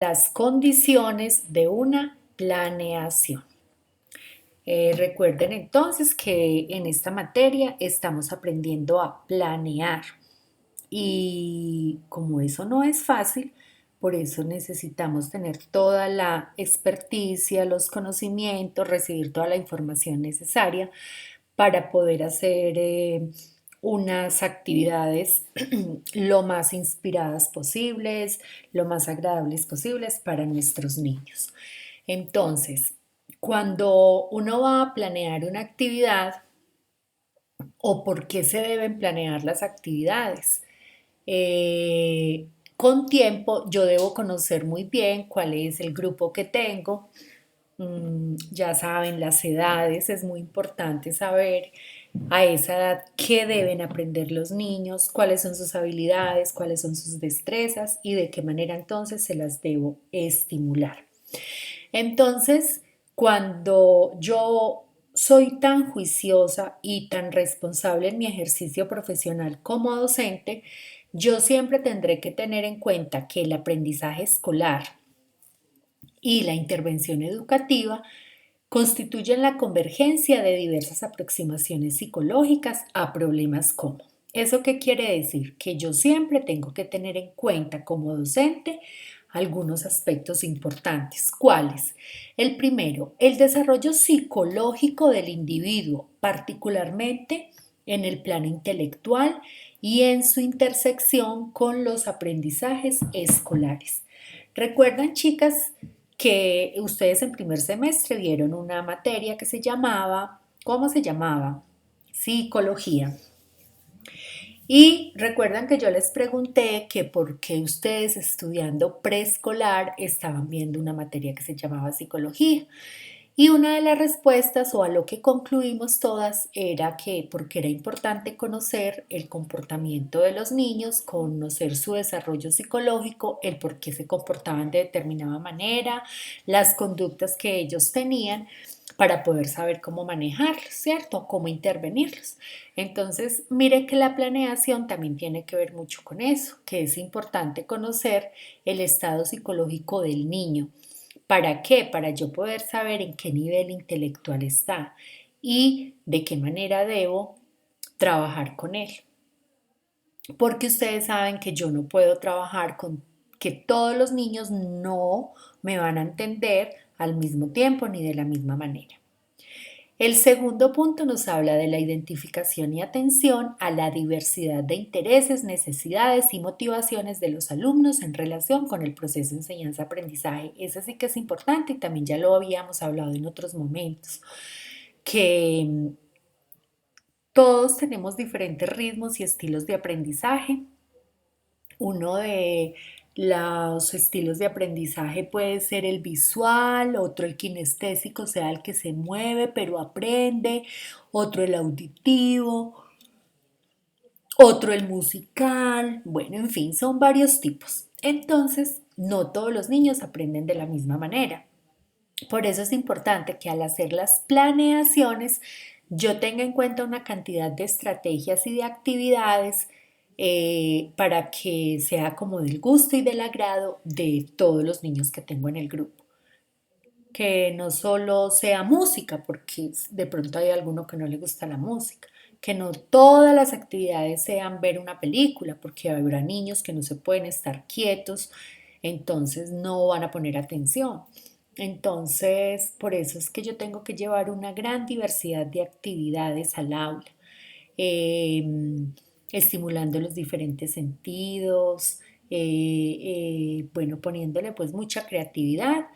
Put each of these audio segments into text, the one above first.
las condiciones de una planeación. Recuerden entonces que en esta materia estamos aprendiendo a planear y como eso no es fácil, por eso necesitamos tener toda la experticia, los conocimientos, recibir toda la información necesaria para poder hacer unas actividades lo más inspiradas posibles, lo más agradables posibles para nuestros niños. Entonces, cuando uno va a planear una actividad o por qué se deben planear las actividades, con tiempo yo debo conocer muy bien cuál es el grupo que tengo. Ya saben, las edades, es muy importante saber a esa edad qué deben aprender los niños, cuáles son sus habilidades, cuáles son sus destrezas y de qué manera entonces se las debo estimular. Entonces, cuando yo soy tan juiciosa y tan responsable en mi ejercicio profesional como docente, yo siempre tendré que tener en cuenta que el aprendizaje escolar y la intervención educativa constituyen la convergencia de diversas aproximaciones psicológicas a problemas como. ¿Eso qué quiere decir? Que yo siempre tengo que tener en cuenta como docente algunos aspectos importantes. ¿Cuáles? El primero, el desarrollo psicológico del individuo, particularmente en el plano intelectual y en su intersección con los aprendizajes escolares. ¿Recuerdan, chicas, que ustedes en primer semestre vieron una materia que se llamaba, ¿cómo se llamaba? Psicología. Y recuerdan que yo les pregunté que por qué ustedes estudiando preescolar estaban viendo una materia que se llamaba psicología. Y una de las respuestas o a lo que concluimos todas era que porque era importante conocer el comportamiento de los niños, conocer su desarrollo psicológico, el por qué se comportaban de determinada manera, las conductas que ellos tenían para poder saber cómo manejarlos, ¿cierto? Cómo intervenirlos. Entonces, miren que la planeación también tiene que ver mucho con eso, que es importante conocer el estado psicológico del niño. ¿Para qué? Para yo poder saber en qué nivel intelectual está y de qué manera debo trabajar con él. Porque ustedes saben que yo no puedo trabajar con que todos los niños no me van a entender al mismo tiempo ni de la misma manera. El segundo punto nos habla de la identificación y atención a la diversidad de intereses, necesidades y motivaciones de los alumnos en relación con el proceso de enseñanza-aprendizaje. Eso sí que es importante y también ya lo habíamos hablado en otros momentos, que todos tenemos diferentes ritmos y estilos de aprendizaje. Uno de los estilos de aprendizaje puede ser el visual, otro el kinestésico, o sea, el que se mueve pero aprende, otro el auditivo, otro el musical, bueno, en fin, son varios tipos. Entonces, no todos los niños aprenden de la misma manera. Por eso es importante que al hacer las planeaciones yo tenga en cuenta una cantidad de estrategias y de actividades para que sea como del gusto y del agrado de todos los niños que tengo en el grupo. Que no solo sea música, porque de pronto hay alguno que no le gusta la música. Que no todas las actividades sean ver una película, porque habrá niños que no se pueden estar quietos, entonces no van a poner atención. Entonces, por eso es que yo tengo que llevar una gran diversidad de actividades al aula, eh, estimulando los diferentes sentidos, bueno, poniéndole pues mucha creatividad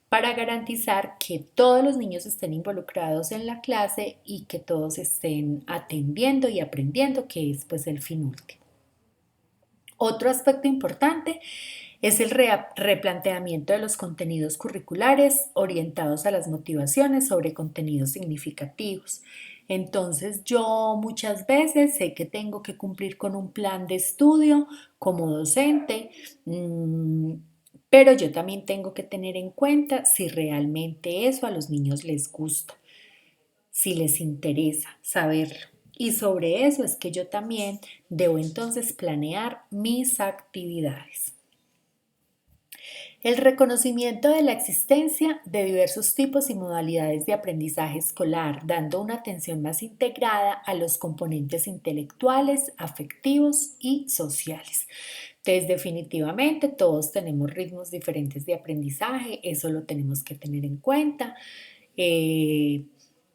para garantizar que todos los niños estén involucrados en la clase y que todos estén atendiendo y aprendiendo, que es pues el fin último. Otro aspecto importante es el replanteamiento de los contenidos curriculares orientados a las motivaciones sobre contenidos significativos. Entonces yo muchas veces sé que tengo que cumplir con un plan de estudio como docente, pero yo también tengo que tener en cuenta si realmente eso a los niños les gusta, si les interesa saberlo. Y sobre eso es que yo también debo entonces planear mis actividades. El reconocimiento de la existencia de diversos tipos y modalidades de aprendizaje escolar, dando una atención más integrada a los componentes intelectuales, afectivos y sociales. Entonces, definitivamente todos tenemos ritmos diferentes de aprendizaje, eso lo tenemos que tener en cuenta. Eh,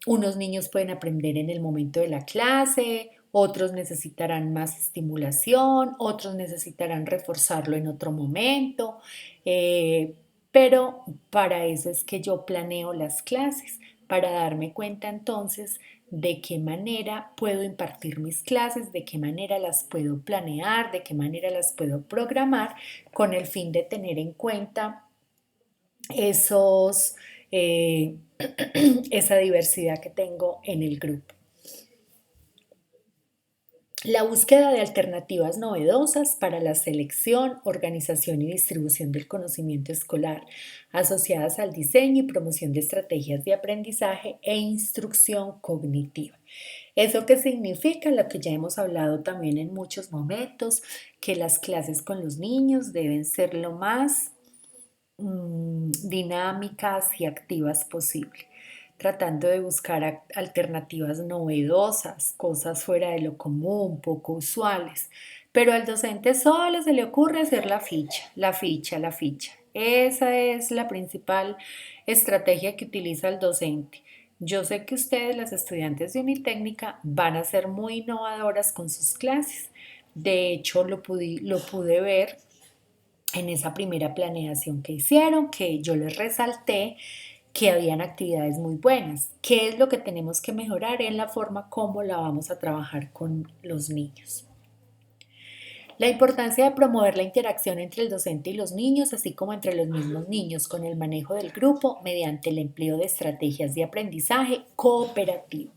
Unos niños pueden aprender en el momento de la clase, otros necesitarán más estimulación, otros necesitarán reforzarlo en otro momento, eh, pero para eso es que yo planeo las clases, para darme cuenta entonces de qué manera puedo impartir mis clases, de qué manera las puedo planear, de qué manera las puedo programar, con el fin de tener en cuenta esos, eh, esa diversidad que tengo en el grupo. La búsqueda de alternativas novedosas para la selección, organización y distribución del conocimiento escolar, asociadas al diseño y promoción de estrategias de aprendizaje e instrucción cognitiva. ¿Eso qué significa? Lo que ya hemos hablado también en muchos momentos, que las clases con los niños deben ser lo más dinámicas y activas posible, tratando de buscar alternativas novedosas, cosas fuera de lo común, poco usuales. Pero al docente solo se le ocurre hacer la ficha, la ficha, la ficha. Esa es la principal estrategia que utiliza el docente. Yo sé que ustedes, las estudiantes de Unitécnica, van a ser muy innovadoras con sus clases. De hecho, lo pude ver en esa primera planeación que hicieron, que yo les resalté que habían actividades muy buenas. ¿Qué es lo que tenemos que mejorar en la forma como la vamos a trabajar con los niños? La importancia de promover la interacción entre el docente y los niños, así como entre los mismos niños, con el manejo del grupo mediante el empleo de estrategias de aprendizaje cooperativo.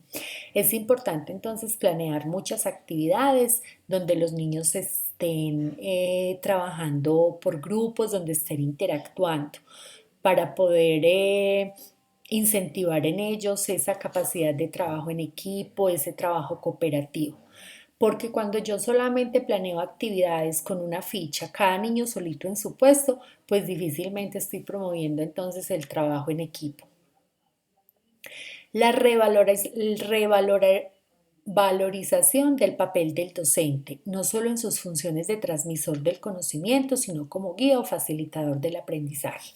Es importante entonces planear muchas actividades donde los niños estén trabajando por grupos, donde estén interactuando, para poder incentivar en ellos esa capacidad de trabajo en equipo, ese trabajo cooperativo. Porque cuando yo solamente planeo actividades con una ficha, cada niño solito en su puesto, pues difícilmente estoy promoviendo entonces el trabajo en equipo. La revalorización del papel del docente, no solo en sus funciones de transmisor del conocimiento, sino como guía o facilitador del aprendizaje.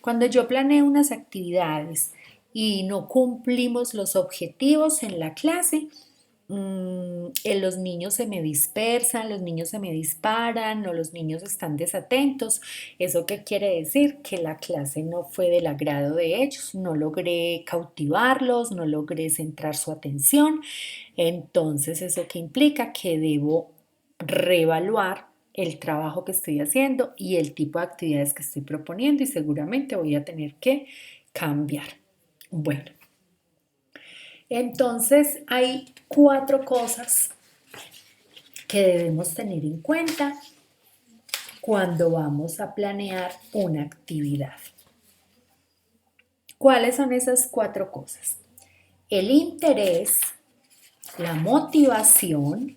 Cuando yo planeo unas actividades y no cumplimos los objetivos en la clase, los niños se me dispersan, los niños se me disparan o los niños están desatentos. ¿Eso qué quiere decir? Que la clase no fue del agrado de ellos, no logré cautivarlos, no logré centrar su atención. Entonces, ¿eso qué implica? Que debo reevaluar el trabajo que estoy haciendo y el tipo de actividades que estoy proponiendo y seguramente voy a tener que cambiar. Bueno. Entonces hay 4 cosas que debemos tener en cuenta cuando vamos a planear una actividad. ¿Cuáles son esas 4 cosas? El interés, la motivación,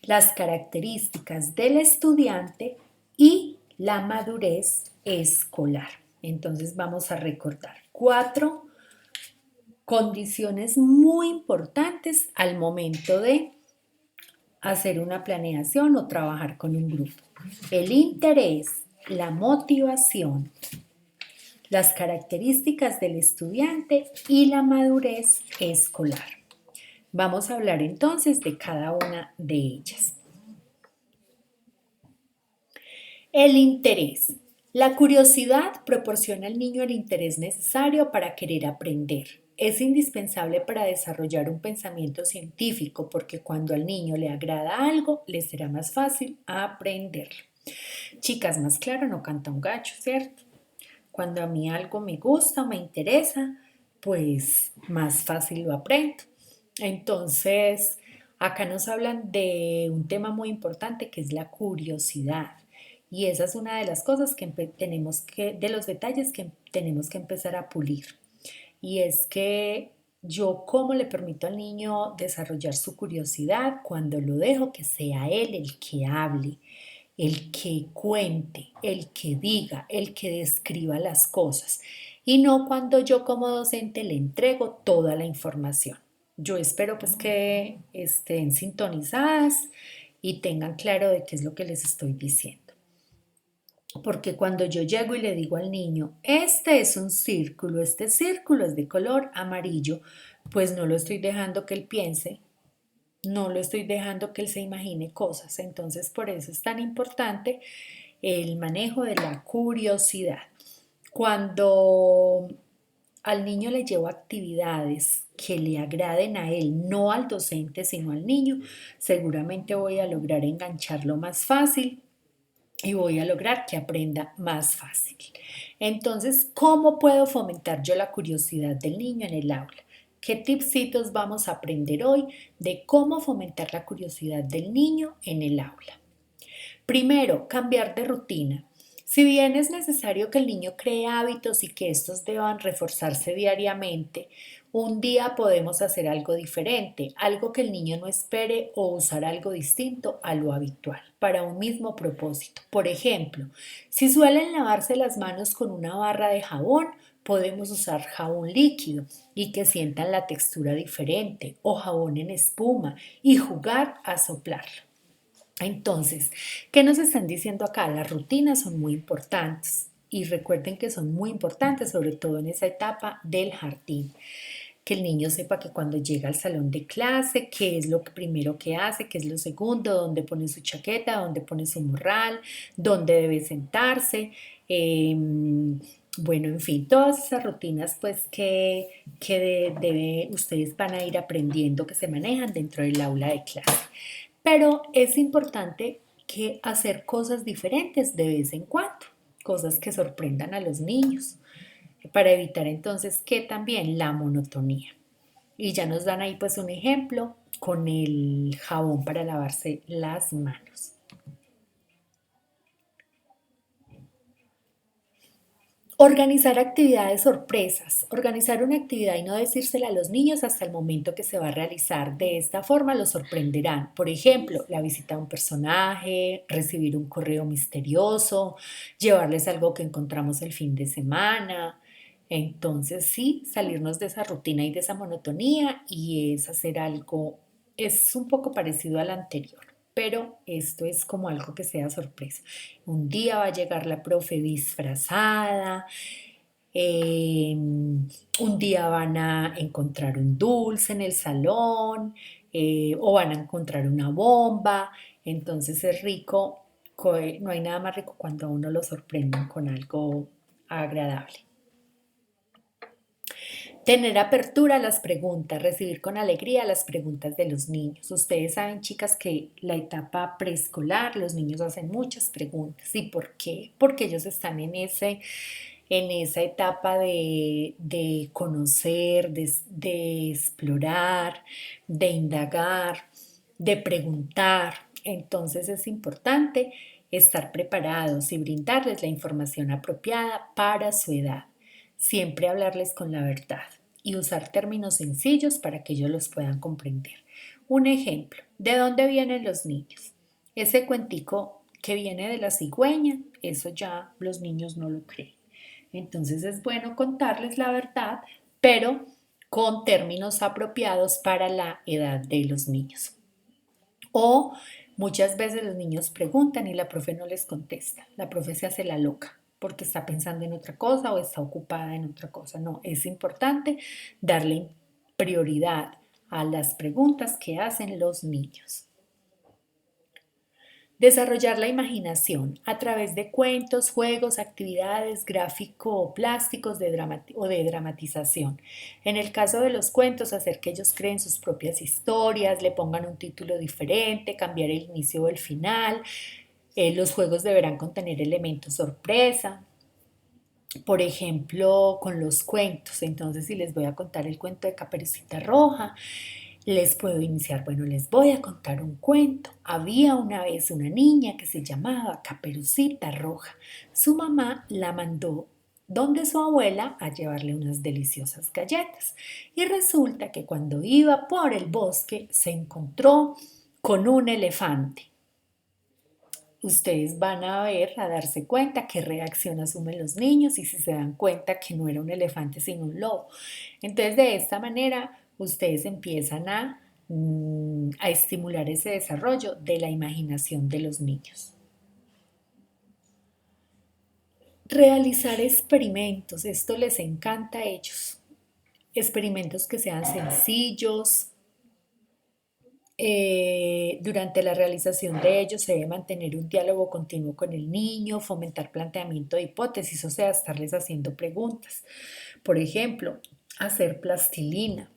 las características del estudiante y la madurez escolar. Entonces vamos a recordar 4 condiciones muy importantes al momento de hacer una planeación o trabajar con un grupo. El interés, la motivación, las características del estudiante y la madurez escolar. Vamos a hablar entonces de cada una de ellas. El interés. La curiosidad proporciona al niño el interés necesario para querer aprender. Es indispensable para desarrollar un pensamiento científico porque cuando al niño le agrada algo, le será más fácil aprenderlo. Chicas, más claro no canta un gallo, ¿cierto? Cuando a mí algo me gusta o me interesa, pues más fácil lo aprendo. Entonces, acá nos hablan de un tema muy importante que es la curiosidad. Y esa es una de las cosas que de los detalles que tenemos que empezar a pulir. Y es que Yo cómo le permito al niño desarrollar su curiosidad cuando lo dejo que sea él el que hable, el que cuente, el que diga, el que describa las cosas y no cuando yo como docente le entrego toda la información. Yo espero pues que estén sintonizadas y tengan claro de qué es lo que les estoy diciendo. Porque cuando yo llego y le digo al niño, este es un círculo, este círculo es de color amarillo, pues no lo estoy dejando que él piense, no lo estoy dejando que él se imagine cosas. Entonces, por eso es tan importante el manejo de la curiosidad. Cuando al niño le llevo actividades que le agraden a él, no al docente, sino al niño, seguramente voy a lograr engancharlo más fácil y voy a lograr que aprenda más fácil. Entonces, ¿cómo puedo fomentar yo la curiosidad del niño en el aula? ¿Qué tipsitos vamos a aprender hoy de cómo fomentar la curiosidad del niño en el aula? Primero, cambiar de rutina. Si bien es necesario que el niño cree hábitos y que estos deban reforzarse diariamente, un día podemos hacer algo diferente, algo que el niño no espere o usar algo distinto a lo habitual para un mismo propósito. Por ejemplo, si suelen lavarse las manos con una barra de jabón, podemos usar jabón líquido y que sientan la textura diferente o jabón en espuma y jugar a soplarlo. Entonces, ¿qué nos están diciendo acá? Las rutinas son muy importantes y recuerden que son muy importantes, sobre todo en esa etapa del jardín. Que el niño sepa que cuando llega al salón de clase, qué es lo primero que hace, qué es lo segundo, dónde pone su chaqueta, dónde pone su morral, dónde debe sentarse. Bueno, en fin, todas esas rutinas pues ustedes van a ir aprendiendo que se manejan dentro del aula de clase. Pero es importante que hacer cosas diferentes de vez en cuando, cosas que sorprendan a los niños, para evitar entonces que también la monotonía. Y ya nos dan ahí pues un ejemplo con el jabón para lavarse las manos. Organizar actividades sorpresas. Organizar una actividad y no decírsela a los niños hasta el momento que se va a realizar. De esta forma los sorprenderán. Por ejemplo, la visita a un personaje, recibir un correo misterioso, llevarles algo que encontramos el fin de semana. Entonces sí, salirnos de esa rutina y de esa monotonía y es hacer algo, es un poco parecido al anterior, pero esto es como algo que sea sorpresa. Un día va a llegar la profe disfrazada, un día van a encontrar un dulce en el salón o van a encontrar una bomba. Entonces es rico, no hay nada más rico cuando a uno lo sorprenden con algo agradable. Tener apertura a las preguntas, recibir con alegría las preguntas de los niños. Ustedes saben, chicas, que la etapa preescolar, los niños hacen muchas preguntas. ¿Y por qué? Porque ellos están en esa etapa de conocer, de explorar, de indagar, de preguntar. Entonces es importante estar preparados y brindarles la información apropiada para su edad. Siempre hablarles con la verdad y usar términos sencillos para que ellos los puedan comprender. Un ejemplo, ¿de dónde vienen los niños? Ese cuentico que viene de la cigüeña, eso ya los niños no lo creen. Entonces es bueno contarles la verdad, pero con términos apropiados para la edad de los niños. O muchas veces los niños preguntan y la profe no les contesta. La profe se hace la loca porque está pensando en otra cosa o está ocupada en otra cosa. No, es importante darle prioridad a las preguntas que hacen los niños. Desarrollar la imaginación a través de cuentos, juegos, actividades gráfico-plásticos o de dramatización. En el caso de los cuentos, hacer que ellos creen sus propias historias, le pongan un título diferente, cambiar el inicio o el final. Los juegos deberán contener elementos sorpresa. Por ejemplo, con los cuentos. Entonces, si les voy a contar el cuento de Caperucita Roja, les puedo iniciar, bueno, les voy a contar un cuento. Había una vez una niña que se llamaba Caperucita Roja. Su mamá la mandó donde su abuela a llevarle unas deliciosas galletas. Y resulta que cuando iba por el bosque se encontró con un elefante. Ustedes van a ver, a darse cuenta qué reacción asumen los niños y si se dan cuenta que no era un elefante sino un lobo. Entonces, de esta manera, ustedes empiezan a estimular ese desarrollo de la imaginación de los niños. Realizar experimentos, esto les encanta a ellos. Experimentos que sean sencillos. Durante la realización de ellos se debe mantener un diálogo continuo con el niño, fomentar planteamiento de hipótesis, o sea, estarles haciendo preguntas. Por ejemplo, hacer plastilina.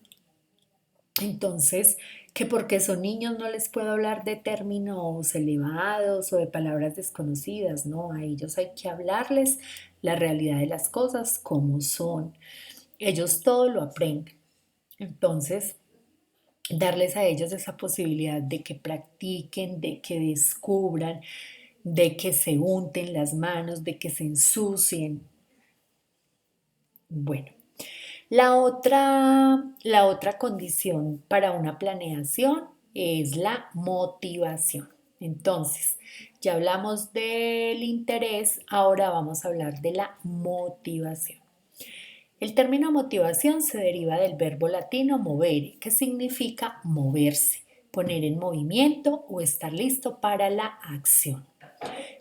Entonces, que porque son niños no les puedo hablar de términos elevados o de palabras desconocidas, no, a ellos hay que hablarles la realidad de las cosas como son. Ellos todo lo aprenden. Entonces, darles a ellos esa posibilidad de que practiquen, de que descubran, de que se unten las manos, de que se ensucien. Bueno, la otra condición para una planeación es la motivación. Entonces, ya hablamos del interés, ahora vamos a hablar de la motivación. El término motivación se deriva del verbo latino movere, que significa moverse, poner en movimiento o estar listo para la acción.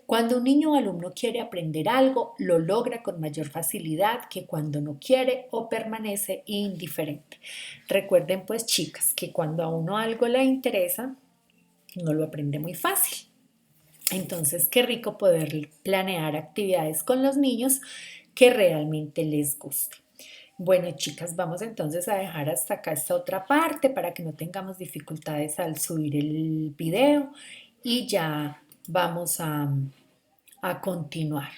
Cuando un niño o alumno quiere aprender algo, lo logra con mayor facilidad que cuando no quiere o permanece indiferente. Recuerden pues chicas que cuando a uno algo le interesa, no lo aprende muy fácil. Entonces, qué rico poder planear actividades con los niños que realmente les guste. Bueno, chicas, vamos entonces a dejar hasta acá esta otra parte para que no tengamos dificultades al subir el video y ya vamos a continuar.